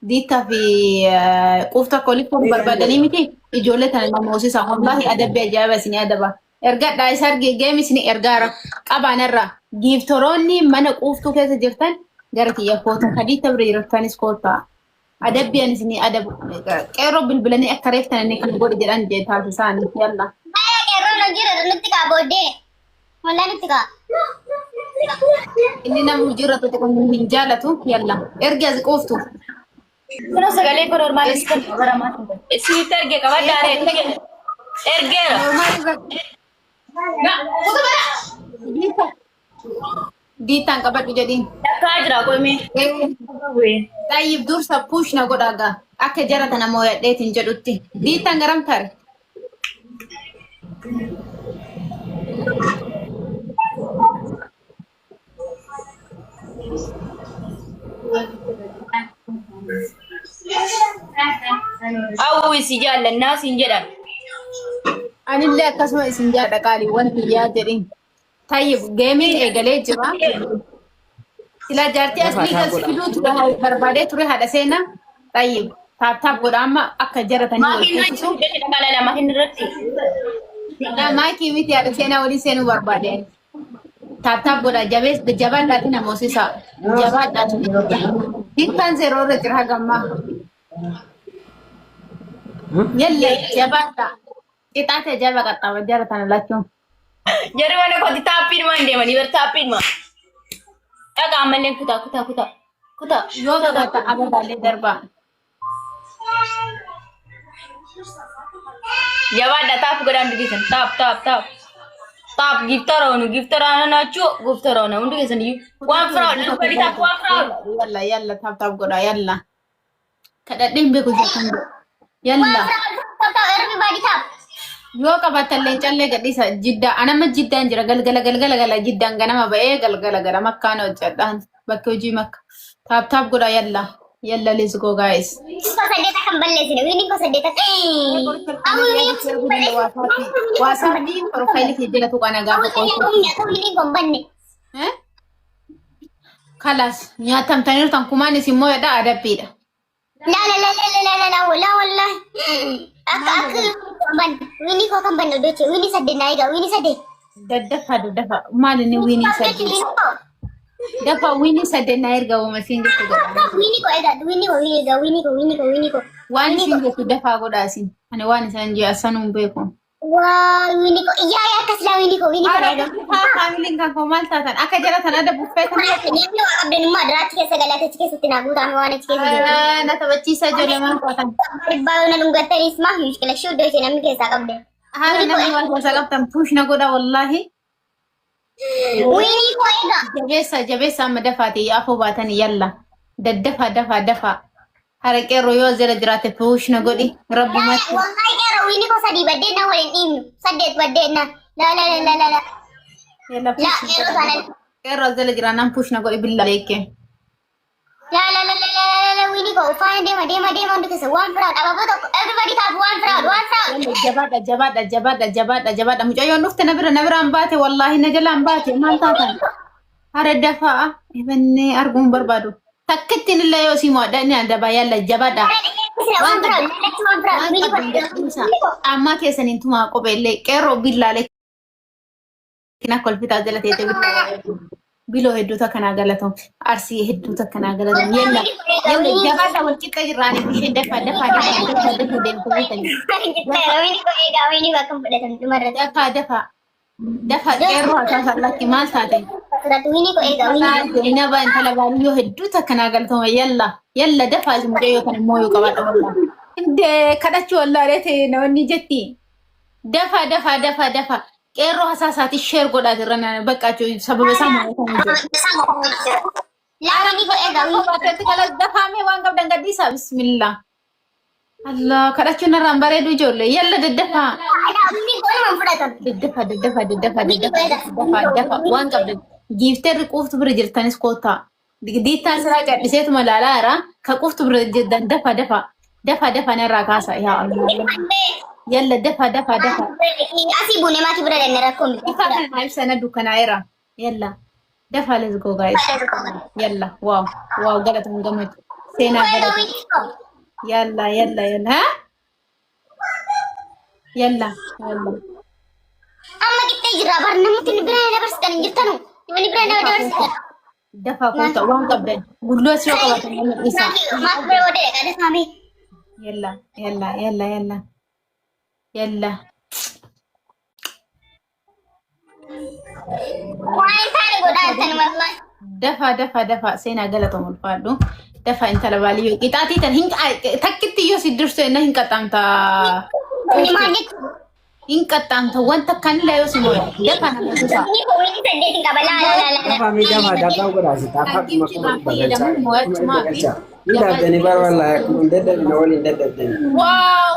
ديتا في قوفتا كوليكم بربادني متي إجولة الموسيسا والله أدب جابا سني أدبا إرجع دايسار جيمي سني إرجارا قبا نرى جيفتروني من قوفتو كذا جرتان جرتي يا كوتا خديتا بريرتان سكوتا أدب يعني سني أدب كيرو بالبلاني أكريفتن إني كان بودي جران جيتا في ساني يلا كيرو نجير نتكا بودي ولا نتكا إني نمو جرة تكون من جالتو يلا إرجع قوفتو Terus sekali ko normal iskan baramat. Sweater ge kawan dare tege. Erger. Nah, buka bara. Dita kabat jadi. Dakajra ko mi. Tayyib dur sa push na godaga. Akka jarata na moya detin jadutti. Dita ngaram tar. Awu si jalan nasi jalan. Anillee akkasuma isin jaadha qaalii wanti yaa jedhin. Tayyib geemiin eegalee jira. Sila jaartii as liigas fiduu ture barbaadee ture haadha seenaa. Tayyib taaptaap godha amma akka jaratanii wal keessisu. Mahin irratti. Maakii miti haadha seenaa walii seenuu barbaadeen. Taaptaap godha jabaadhaati namoosisaa. Jabaadhaati. Dhiibbaan zeeroo irra jira hagammaa. Yalle jabaadhaa. Itaate jaba qaxxaba jaratan lachuun. Jari mana ko ditapin man de mani bertapin ma. Aga amalen kuta. Kuta. Yoo gata abadaalee darba. Jawada tap godam digisan. Tap. Tap giftara na chu giftara na undu kesan yu. One fraud bari tap one fraud. Yalla tap goda yalla. Kadadin be ko jakan. Yalla. everybody tap. Yoo qabatallee callee gadhiisa jidda anama jiddaan jira galgala jiddaan ganama ba'ee galgala gara makkaan hojjedhaan bakka hojii makka taap godha yalla let's go guys. Ko sadeta kan balleessine wini ko sadeta. Waasafi profaayilii kee jala tuqana gaafa qoosuu. Wini ko banne. Kalas nyaatamtaniirtan kumaanis immoo yadha adabbiidha. La wallahi. Ak ban wini ko kan banne doce wini sadde na iga wini sadde. Daddafa maali ni wini sadde. Dafa wini sadde na erga wama singe ko godha. Wini ko ega wini ko. Waan singe ko dafa godha sin. Ani waan isan je asanum beeko. Wah wini ko iya kasla wini ko ega. Family kan ko mal tatan aka jara tan ada buffet kan. Ni abden ma drat ke segala ke sutina gutan wana ke na tabachisa jole man ko tan. Bawo na lung gatta isma mushkila shu do je nam ke sakabde. Hala na wal ko sagaptan push na goda wallahi. Wini ko ega. Jabesa madafati afu batani yalla. Daddafa. Harake royo zera jirate push na godi. Rabbi mat. Wallahi kero wini ko sadi badde na walin im. Sadet badde na. La. Yalla push. Kero zera jirana push na godi billaleke. La wini ko fine dema ndu kese one fraud ababoto everybody tap one fraud. Jabaadha mucayyoo nufte nabira ambaate wallahi najala ambaate maal taatan hara dafaa ibannee arguun barbaadu takkittiin illee yoo simoo dhani adaba yalla jabaadha amma keessaniin tumaa qopheellee qeerroo billaalee kina kolfitaa jala teete bilo hedduuta kanaa galatamu arsii hedduuta kanaa galatamu yalla jabaadha wal qixa jirraanii bishee dafa deemtu Wini ko kan fudhatan dumarra. dafa qeerroo haasaa lakki maal taate Wini ko ega ina ba intala baaliyyoo hedduuta kanaa galatamu yalla dafa mucayyoo kan immoo yoo qabaadha wallahi inde kadhachuu wallaalee namoonni jetti dafa Qeerroo hasaasaati sheer godhaa jirran baqqaachuu sababa isaa maallaqanii Wini ko ega jiru. Kala dafaamee waan qabdan gadhiisaa bismillah. Allah kadhachuun irraan bareedu ijoollee yalla daddafaa. Wini ko nama fudhatan. Daddafaa waan qabdan giifteerri quuftu bira jirtanis koottaa. Diittaan siraa gadhiseetuma laalaa irraa ka quuftu bira jirtan dafa narraa kaasa yaa Allah. Yalla dafa. Asii bune mati bira danne rakkoon. Ifa kana ibsana dukkanaa'eera. Yalla dafa let's go guys. Yalla wow galatamu gammadu. سينا يلا يلا يلا ها يلا يلا أما كنت يجرى برنا ممكن نبرنا بس كان جرتنو نبرنا بس دفع كنت وان قبل قولوا سيو قبل ما أقدر ودي كذا سامي يلا يلا يلا يلا يلا وين ثاني قدام ثاني والله دفع سينا قلتهم الفادو دفع انت لباليو قطعتي تنهين تكتي يو سيدرسو انه هنك تامتا ini magit هنك تامتا وانت كان لا يسمو دفع نمسوسا ini kau ini sedih tinggal bala la Apa media ada tahu berasi tapak baca. Tidak jadi barwala kundet dan nawali dedet. واو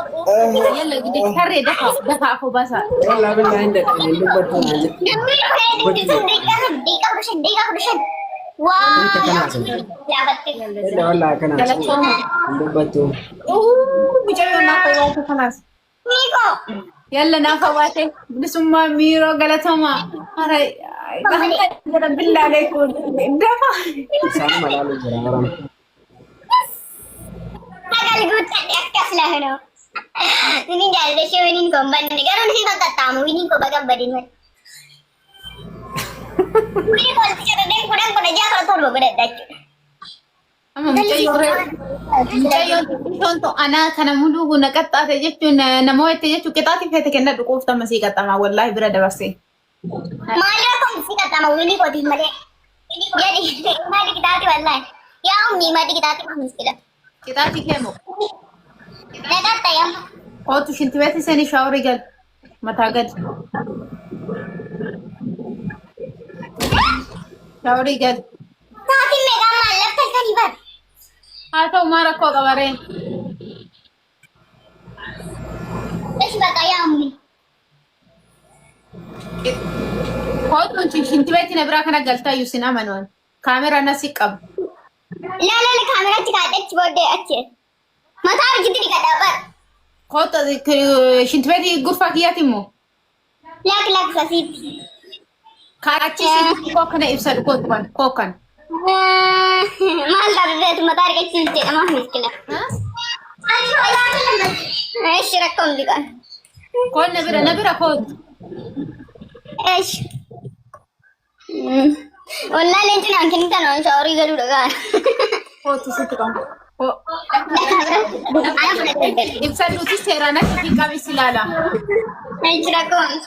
يلا قد كري دفع اخو باسا Wala bin lain det ini betul aja. dika kusen wow jabat Tidak wala kana. Ini betul. بجاي نافواتي خلاص niko يلا نافواتي بسم ميرو قالتهما هاي بالله عليكم دفع Sama malalu orang. agak lucu akas lah no ini jadi show ini komban ini kan sih tak tamu ini kau bagai badin ini kalau cerita deh kurang aja kalau tahu berbeda أما مجايون تو أنا كان ملوك نقطع تجتون نموت تجتو كتاتي في تكنا دقوف تمسيكة تما والله برا بسي malu aku mesti kata mau ini kau timah deh jadi mati kita hati wallah ya umi mati kita hati mah muskilah كتاتي كيمو dah kata ya قوتو شنتباتي سني شاوري قد متى قد شاوري قد tapi mega malah kan ibarat هاتو ما ركو قبرين terus kata ya umi قوتو شنتباتي نبرا كنا قلتا يوسنا منون كاميرا ناسي قب لا kamera cika ada coba deh aja mata harus jadi kata apa قوتو شنتباتي قفا كياتيمو lak sasi كاراتشي سيدي كوكنا إبسال كوكن mal dari itu mata harus kecil cek mah muskilah ايش رقم دي كان كون نبرا كود ايش والله لين ممكن كانوا شعوري قالوا لك قوتو ستكم انا بدي إبسال نوتي سيرانا في كامي سلالا ايش رقم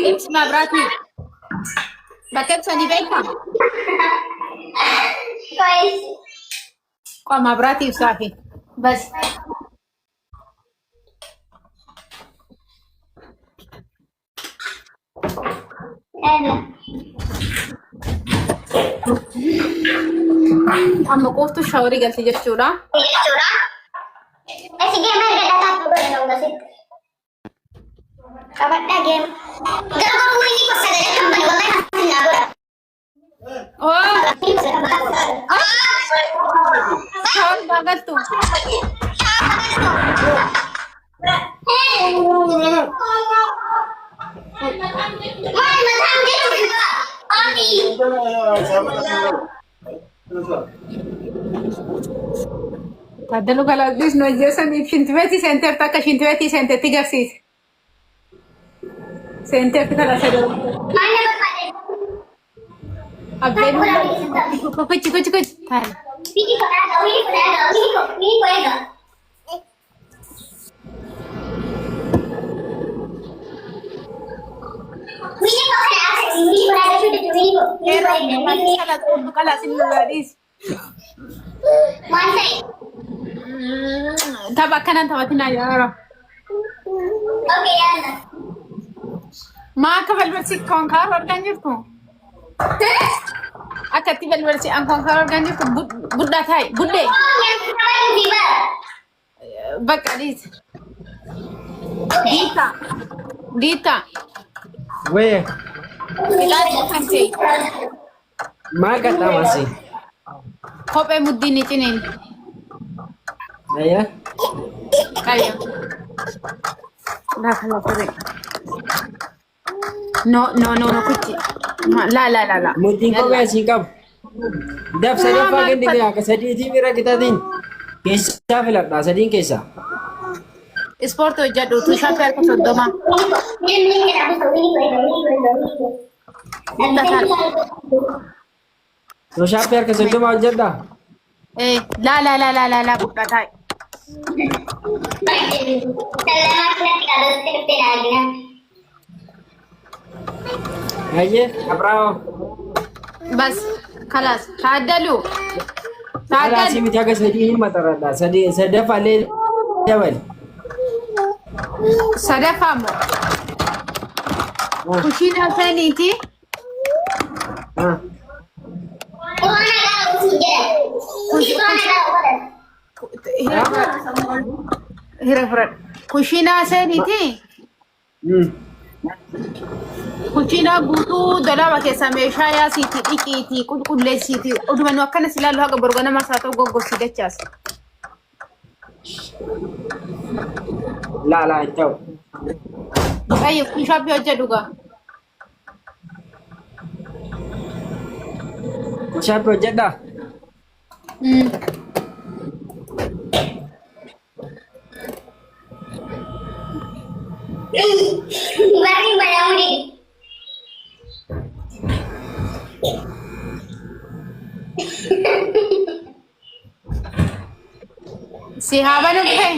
إبس ما براتي بكب سني بيكا كويس ما براتي وصافي بس يلا أما قوتو شاوري قلتي جشورا curang si game gak datang gue dong gak sih kapan game gara-gara ini kok sadar temen gue main hasil nabur Oh, شاور banget tuh. Tadi lu kalau dis no jasan di Shintveti center tak ke Shintveti center 3 sis. Center kita lah sedang. Abdul, cukup. Thai. Kalau sini gadis. Mana? Tabak kanan tabatin aja. Oke ya. Ma ka balbalsi konkar organizirtu. Akati balbalsi an konkar organizirtu budda thai budde. Bak adis. Dita. Weh, Ilari kanse. maga ta masih. Kope muddini cinin. Ayah, Ayo. Dah kalau kore. No, kuci. La. mungkin kau kasih kau. Daf sadaffaa kendi gaa ka sadiitii bira qixatiin keessaa filadhaa sadiin keessaa. Ispoortii hojjedhu shaafii harka 30. Yoo shaafii harka 30 hojjedhaa. La guddataa. Ayyee abraao. Bas kalas taaddalu. Kalaasii miti akka sadii hin maxaradhaa sadaffaallee dabali. Sadaffaamu. Kushina saniiti. Hira kushina saniiti. Kuchina guutuu dolaba keessa meeshaa yaasiiti dhiqiiti qulqulleessiiti odumannu akkana silaallu haga borgana masaa ta'u goggosii dachaas. Laa hin ta'u. Ayyo kun shaafii hojjedhu gaa. Shaafii hojjedhaa. Mari bayangin. Si haban uppe.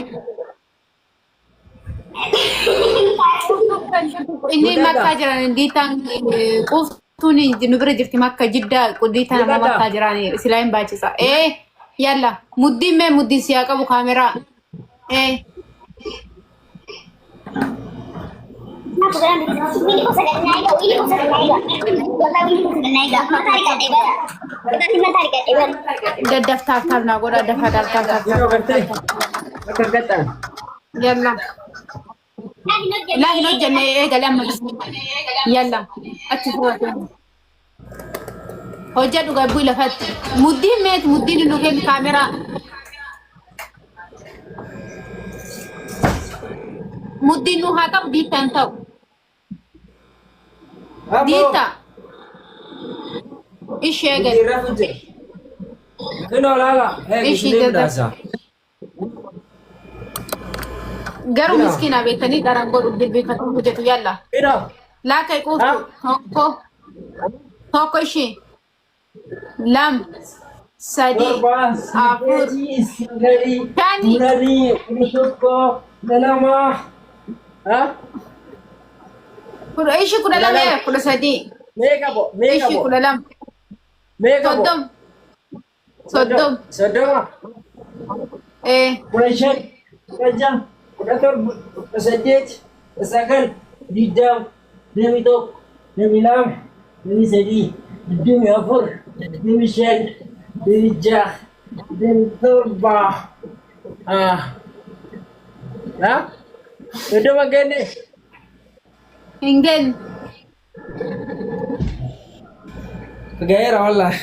Ini makka jiran diitang quftuun nu bira jirti makka jiddaa diitaa nama makka jiran silaa hin baachisa. Yalla muddiin mee muddiin siyaa qabu kaameraa. Aku bilang ini kok sedang naik, ini kok sedang naik. Kalau ini kok sedang naik, mau tarik ke tebel. Kita cuma tarik ke tebel. Daddaf taaf na godha dafa taaf. Yeroo gartee bakka gadhaan. Yalla. Laahin hojjenne eegale amma yalla achi fuudhate. Hojjedhu gabbuu lafatti. Muddiin meeti muddiin nu kenni kaameraa. Muddiin nu haa qabu diitaan ta'u. Diita. Ishee eegale. Kunoo laala. Ishii dadda. Garuu miskiina beektanii garaan godhu bilbeeffatu hojjetu yalla. Laaka quuftu tokko ishee lama sadii afur shani ishii kudha lama kudha sadii ishii kudha lama soddoma kudha shan kudha jaha kudha torba kudha saddeet kudha sagal digdama digdamii tokko digdamii lama digdamii sadii digdamii afur digdamii shan digdamii jaha digdamii torba soddoma genne hin genne. Gaera wallah.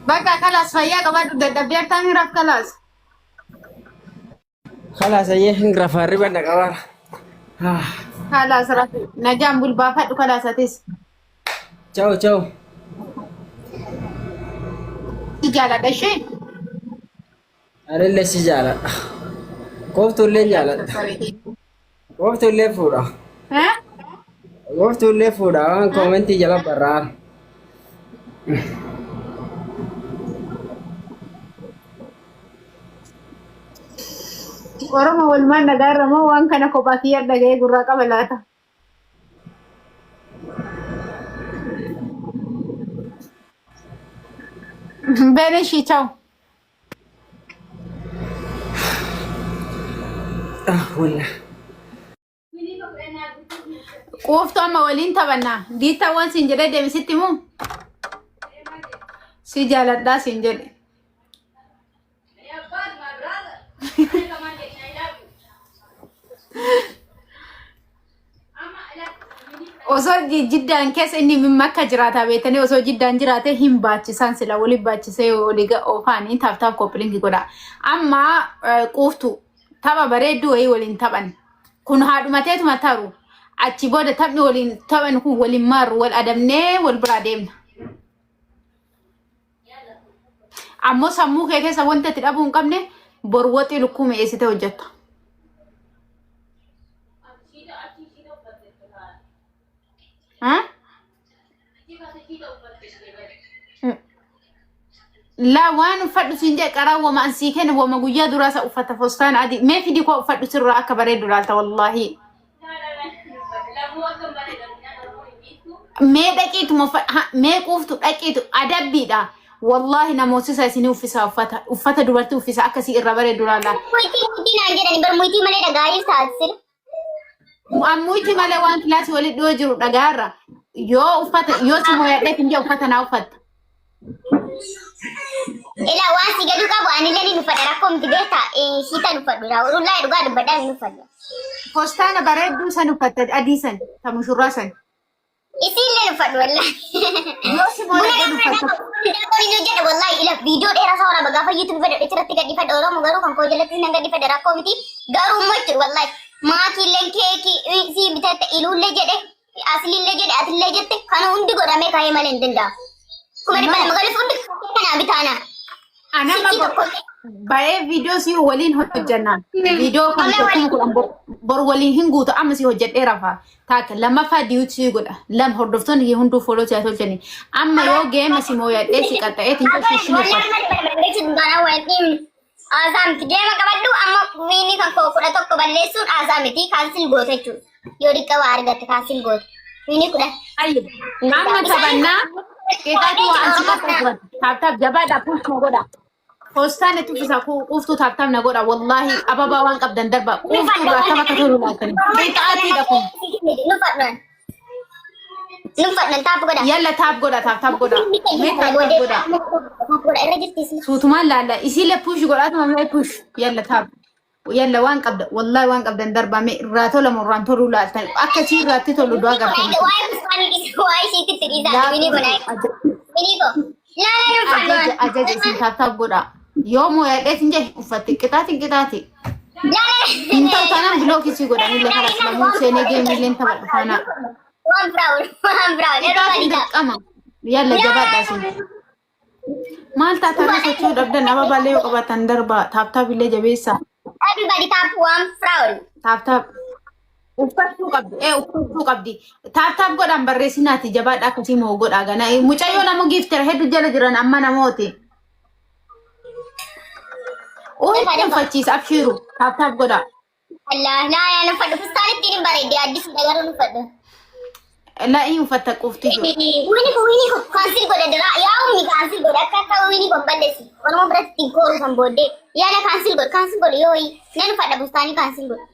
Bakka kalas fayyaa qabadhu dadhabdeertaan hiraaf kalas. Kalas ayyee hin rafaarri badda qabara. Kalas rafi najaan bulbaafadhu kalasatis. Ciao ciao. Si jaaladha ishee. Anillee si jaaladha. Qoftullee jaaladha. Qoftullee fuudha. Qoftullee fuudha waan koomentii jala barraa. Oromoo walumaan dhagaarra moo waan kana kophaa kiyya dhaga'ee gurraa qaba laata? Bene ishii ciao. Wallah. Quuftu amma waliin taphannaa. Diittaawwan siin jedhee deemsitti moo? Si jaaladhaa siin jedhe. Osoo jiddaan keessa inni makka jiraata beektanii osoo jiddaan jiraate hin baachisan sila waliin baachisee waliin ofaanii taaf koppiliinki godha. Amma quuftu tapha bareedduu wayii waliin taphan. Kun haadhumateetuma taru. achi booda taphni waliin taphan kun waliin maaru wal adamnee wal biraa deemna. Ammoo sammuu kee keessa wanta itti dhabuu hin qabne bor waxii lukkuu mi'eessite hojjetta. La waan uffadhu siin jedhe qaraa wama ansii kenna wama guyyaa duraasa uffata fostaan adii mee fidii koo uffadhu sirraa akka bareedu laalta wallaahi. Mee dhaqiitu mee quuftu dhaqiitu adabbiidha. Wallahi namoota isinii uffisa uffata dubartii uffisa akkasii irra bareedu laala. Muitii naan jedhani bar muitii malee dhagaayif taasisir. Muitii malee waan kilaasii walitti dhiyoo jiru dhagaarra yoo uffata yoo si mooyadhee hin jee uffata naa uffatta. Ila waan si gadu qabu ani lani uffata rakkoo miti beektaa shiitan uffadhu rullaa dhugaa dubbadhaa hin uffadhu. Postaana bareedduu san uffatta adii san ta mushurraa san. Isin uffadhu wallahi. Yoo si mooyadhee uffatta. Jedhe wallahi ila viidiyoo dheeraa isaa waraaba gaafa YouTube fedhe irratti gaddifadhe Oromoo garuu kan koo jalatti nan gaddifadhe rakkoo miti garuu mochuu wallahi maakiilleen keekii si bitatte iluullee jedhe asliillee jedhe atillee jette kan hundi godhamee kaa'ee malee hin danda'amu. Kuma dhibba lama galii fuundi kanaa bitaana. Anama baay'ee viidiyoo si waliin hojjannaan viidiyoo kan tokko kudhan bor waliin hin guutu amma si hojjedhee rafaa taaka lammaffaa diyuutii godha lam hordoftoonni hunduu fooloo siyaa tolchanii amma yoo geema si mooyadhee si qaxxa'ee tin tolchishinu Asaamti deema qabadhu amma wiini kan koo kudha tokko balleessuun asaamiti kaansil goote jechuudha yoo dhiqqaba argatte kaansil goote wiini kudha. Amma taphannaa keetaatu waan si qaxxaa taaptaap jabaadhaa puushuma godha. Postaan itu bisa kuuftu taaptaap na godha wallahi ababaa waan qabdan darba kuuftu irraa akkam akka tolu laatanii. Beekaatii dhaqu. Nufadhan taap godha. Yalla taap godha taap godha. Mee taap godha. Suutumaan laalla isiilee puush godhaatuma mee puush yalla taap. Yalla waan qabda wallahi waan qabdan darba mee irraa tola murraan toluu laatan akkasii irraatti tolu du'a gartanii. Waa'ee ishiitti firiisaa wiini godha. Wiini koo. Ajaja isin taap godha. Yoo mooyadhee hin jee uffatte qixaati. Intal tanaan bilookisii godhanillee karaa filamuu seenee geemilleen tapha dhufaanaa. Waan biraawun. Dirqama. Yalla jabaadhaa sin. Maal taatanii sochii dhabdan ababaalee yoo qabaatan darba taaptaap illee jabeessaa. Everybody tap one fraud. Taaptaap. Uffachuu qabdi. Uffachuu qabdi. Taaptaap godhaan barreessinaati jabaadhaa akkasii moo godhaa gana. Mucayyoo nama giifteera hedduu jala jiran amma namooti. Ooyiruu uffachiisa abshiiru. Taaptaap godhaa. Allah yaa nuffadhu fustaan ittiin bareedee addis dagaruu nuffadhu. La ini uffata qofti jiru. Wini ko kansil godhe dira yaa ummi kansil godhe akka wini ko balleessi. Oromoo biratti kooru kan booddee yaala kansil godhe yooyi nan uffadha bustaanii kansil godhe.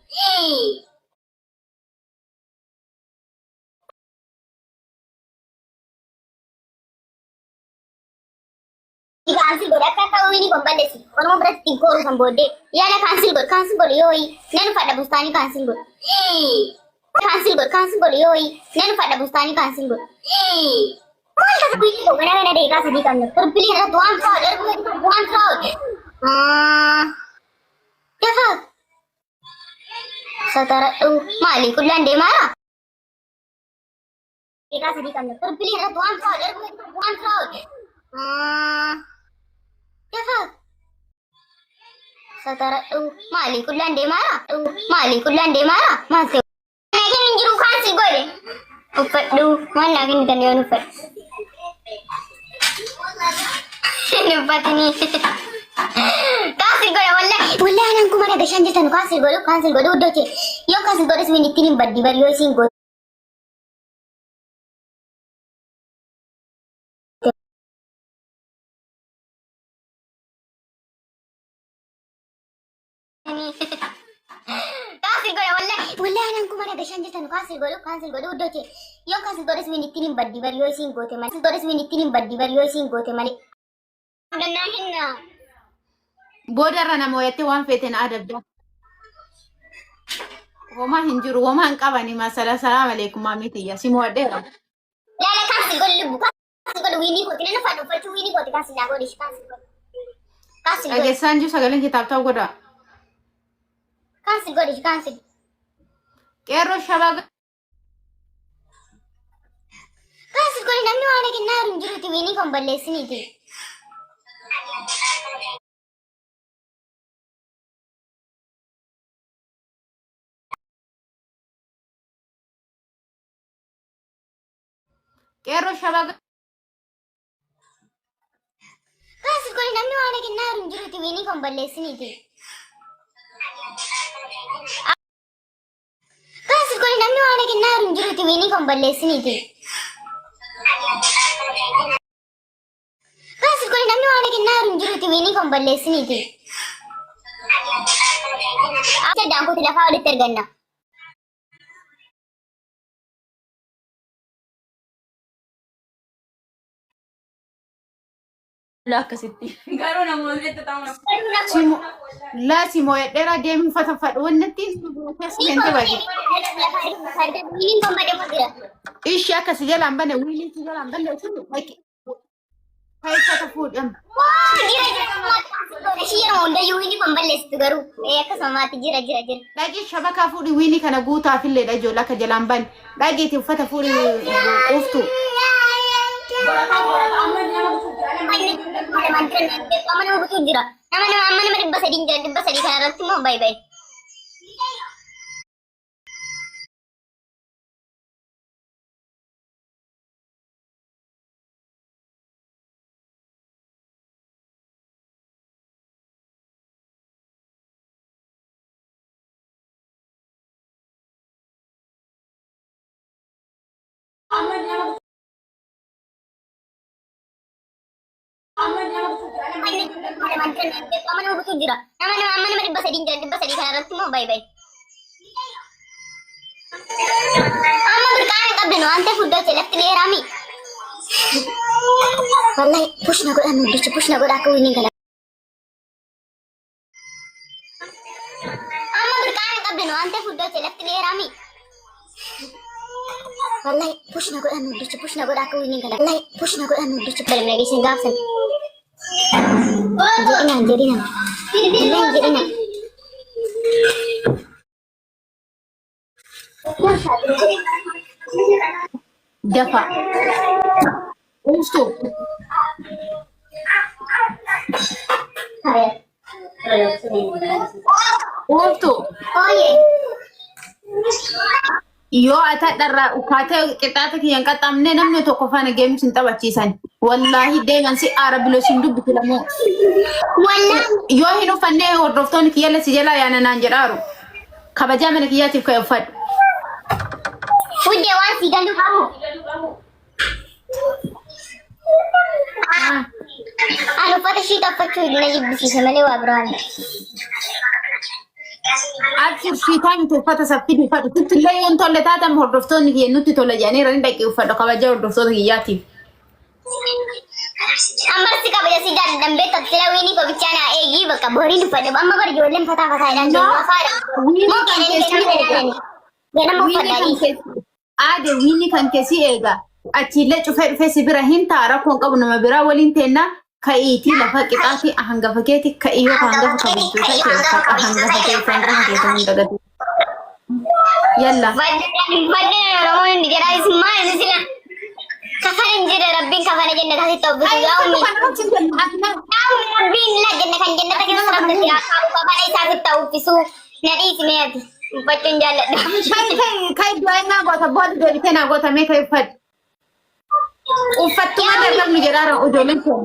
Kansil godhe akka wini ko balleessi. Oromoo biratti kooru kan booddee yaala kansil godhe yooyi nan uffadha bustaanii kansil godhe. Kansil godhe yooyi nan uffadha bustaanii kansil godhe. Maal kasa wini ko gara deekaa sadii qabna. Turbilii irratti waan fraud. Dafa. Sataradhu maali kullaan deemaara? Deekaa sadii qabna. Turbilii irratti waan fraud. Dafa. Sataradhu maali kullaan deemaara? Maal ta'e? Nakin jiru kansil godhe. Uffadhu waan nakin kan yoo uffadhu. Nuffatini. Kansil godhe wallahi anan kuma daga shan jirtan kansil godhu uddoche. Yoo kansil godhes min ittiin hin baddi bari yoo isin godhe. Wallahi anan kuma daga shan jirtan kansil godhu uddoche. Yoo kansil godhes min ittiin hin baddi bari yoo isin goote malee. Danaa hinna. Boodarra nama wayattee waan feeten adabda. Homaa hin jiru homaa hin qabani masala salaam aleikum maamitiya si moodheera. Yaala kansil godhu lubbu kansil godhu wiinii kooti nan uffadhu uffachuu wiinii kooti kansil yaa godhe kansil godhu. Dhageessaan jiru sagaleen kitaab ta'uu godha. Kansil godhe kansil. Qeerroo shabaa Kasil ko namni waan kenna runjiruti wini kon balleessiniti. Qeerroo shabaga Kasil ko namni waan kenna runjiruti wini kon balleessiniti. Kasil ko namni waan kenna runjiruti wini kon balleessiniti. Kasil ko namni waan kenna runjiruti wini kon balleessiniti. Sadaan kuti lafa walitti erganna. La akkasitti. Garuu namoonni itti ta'u Simo la Simo yedheera deemin fatafadhu wannatti keessatti baay'ee. Wini kon badee jira. Ishi akkasi jalaan bane wiiliin si jalaan bane sun baay'ee. Fayyifata fuudhan. Shira hundayyuu wini kon balleessitu garuu akkasumaatti jira. Dhaqee shabakaa fuudhi wiilii kana guutaafillee ijoollee akka jalaan bane. Dhaqeeti uffata fuudhi uftu. Nama bututu jira. Nama dhibba sadii jira. Dhibba sadii kanarratti immoo baay'ee. Nama bututu jira. Nama dhibba sadii jira. Dhibba sadii kanarratti immoo baay'ee. Amma burqaan hin qabdanu waan ta'eef iddoo lafti dheeraami. Wallahi pushna godhan hundichi pushna godha akka winiin kana. Amma burqaan hin qabdanu waan ta'eef iddoo lafti dheeraami. Wallahi pushna godhan hundichi pushna godha akka winiin kana. Wallahi pushna godhan hundichi balmee geessin gaafsan. Jedina. Dafa. Uftu. Uftu. Yoo ata dharraa ukkaatee qixxaata kiyyan qaxxamnee namni tokko faana geemsi hin taphachiisan. Wallaahi deeman si aara biloosin dubbitu lamoo. Yoo hin uffannee hordoftoonni kiyya si jalaa yaana naan jedhaaru. Kabajaa mana kiyyaatiif kan uffadhu. Fuddee waan si galu qabu. Ani uffata ishii taphachuu na jibbisiisa malee waa biraan. Ati shiitaan itti uffata saffii uffadhu. Tuttillee yoon tolle taatan hordoftoonni kiyya nutti tolle jedhanii irra dhaqee uffadhu kabajaa hordoftoota kiyyaatiif. Ammarsi kabaja si dandambee tattila wiinii qobichaa naa eegii bakka boriin uffadhe amma bar ijoolleen fataa fataadhaan jiru afaadha. Moo keneen ganama uffadhanii. Aade wiinii kan keessi eega. Achiillee cufee dhufee si bira hin ta'a rakkoon qabu nama biraa waliin teennaa ka'iitii lafa qixaatii hangafa keeti ka'ii yoo hangafa kabajuu ta'e hangafa keeti hunda gadi. Yalla. Fadheen Oromoon inni jedhaa isin maal isin sila. Kafanin jira rabbiin kafana jannata sitti obbisu yaa'ummi. Rabbiin la janna kan jannata keessa rabbitti akkaabu kafana isaa sitti ubbisu na dhiisime ati. Uffachuun jaalladha. Kai du'annaa goota booda deebitee naa gootamee kai uffadhu. Uffattuu malee namni jedhaara ijoolleen kun.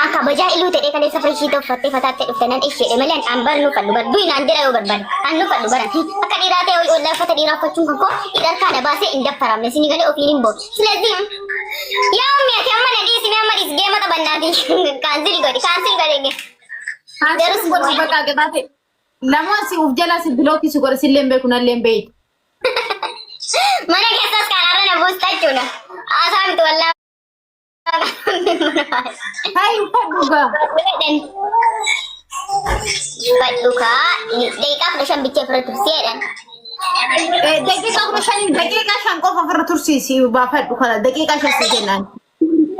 Akka bajaa iluu ta'ee kan isa fayyishiita uffattee fataattee dhufte nan isheedhe malee an barnu fadhu bardu inaan dira yoo barbaadu an nu fadhu baran akka dhiiraa ta'e ollaa uffata dhiiraa uffachuun kan koo hidhar kana baasee hin daffaramne sini galee ofiin hin boobu. Silazii yaa ummi ati amma na dhiisime amma dhiis geema taphannaati kaansili godhe. Haasirus godhu bakka gabaate. Namoon si uf jala si bilookii si godhe silleen beeku nalleen beeyitu. Mana keessas karaarra na buusta jechuudha. Haasaa miti wallaa. Hai uffadhu gaa. Uffadhu kaa daqiiqaa 15 bichee ofirra tursiidhaan. Daqiiqaa 5 qofa ofirra tursiisi baafadhu kana daqiiqaa 5 jennaan.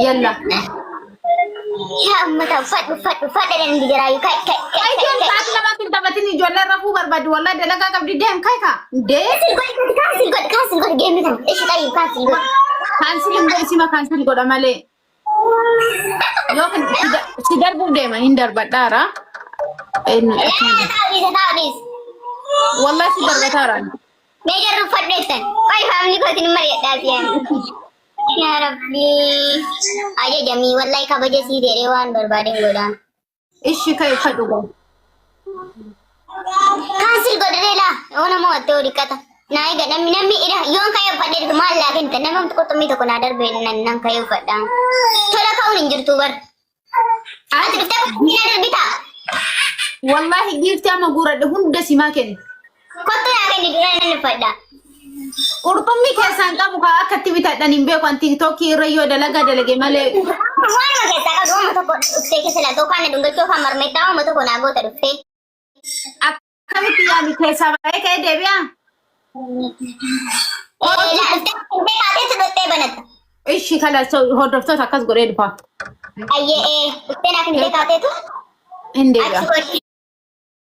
Yalla. Yaa ummata uffadhu dandii jiraayu kai. Ijoolleen taa'anii lamaatti taphatin ijoolleen rafuu barbaadu wallahi dalagaa qabdi deem kai kaa. Kaasil godhi geemmi kana. Ishi qayyuu kaasil godhi. Kaansiin godhi sima kaansiin godha malee. Yookiin si darbuu deema hin darbadhaara. Taa'uudis. Wallahi si darbataara. Mee jarru fadheessan. Wayi faamilii kootiin mari'adhaa si'an. Yaa Rabbi. Ajajamii wallahi kabaja sii ta'ee waan barbaadeen godhaan. Ishi kai fadhu go. Kaansil godheela. Oona moo attoo dhiqata. Naa egaa namni ira yoon kayyoo fadheetu maal laa kenta namni tokko naa darbee nan kayyoo fadhaan. Tola ka'uun hin jirtu bar. Ati dhuftee kubbina darbitaa. Wallahi giifti amma guuradhe hunda simaa kenni. Kottu naa kenni dura nan fadhaa. Qurxummii keessaan qabu kaa akkatti bitadhan hin beeku an tiiktookii irra yoo dalage malee. Waanuma keessaa qabdu uumma tokko dhuftee keessa laatoo kaana dhungachuu kan marmeettaa uumma tokko naa goota dhuftee. Akkamitti yaami keessaa baay'ee ka'ee deebi'aa? Dhuftee kaateetu dhuftee banatta. Ishi kalacha hordoftoota akkas godhee dhufa. Ayyee dhuftee naa kennitee kaateetu. Hin deebi'a. Achi godhi.